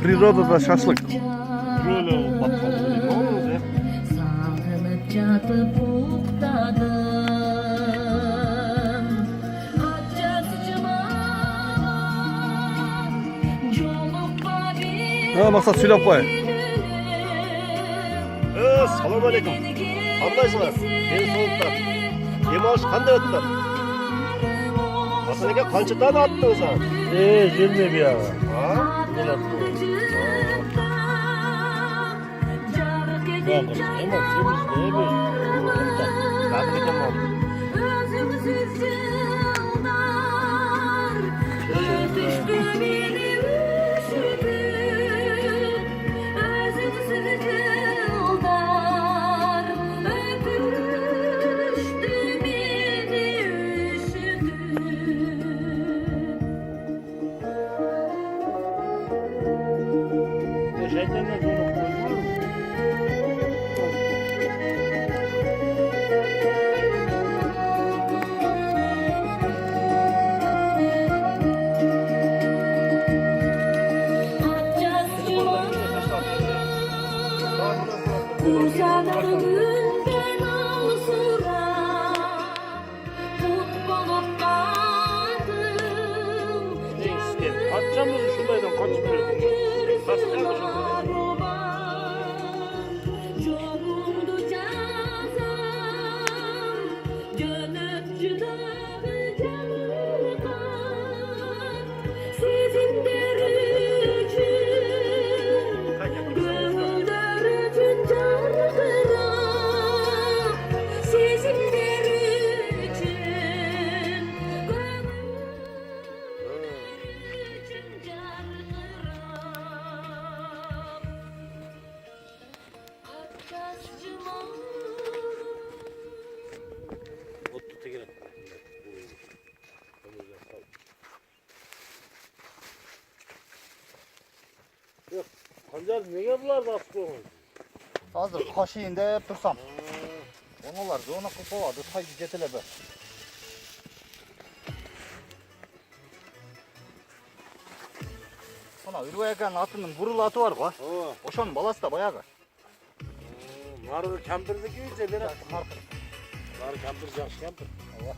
Priradoda şaşlık. Böyle bakalım ne olur ya? Sarılıp yatıp ukladım. Acıcıma yolukla bir Ha maksat söylep koy. Selamun aleyküm. Qandaysizlar? Meni so'zlar. Dam olish qanday o'tdi? Hasan aka qancha dona otdingiz ha? 20 bir yana. Ha? Ben kız hemen temizle bir. Qanday ekan bu? Özümsüz yıllar öpüştü beni üşüdü. Özümsüz yıllar öpüştü beni üşüdü. Şeytanla dönüp koyma. Uzanırımdan alsura Mut bulup kaldım. Ne istedim? Kaçacağımızı şundaydan kaçıp verdim. Nasıl yapacağım? Çoğundu cazam Gönül cüdadı canlıkar Sizin derücün Gönül derücün canlıkar Sizin derücün Gönül derücün Otlu tekrar. Yok, Pancar neye bular da asıl olmuş? Hazır kaşıyın deyip dursam. Onlar da ona kupovadı, tay getile be. Ana Ürveyken atının burul atı var ha. Oşanın balası da bayağı. Narı kampırdaki iyice bir. Markır. Narı kampır, yaxşı kampır. Allah.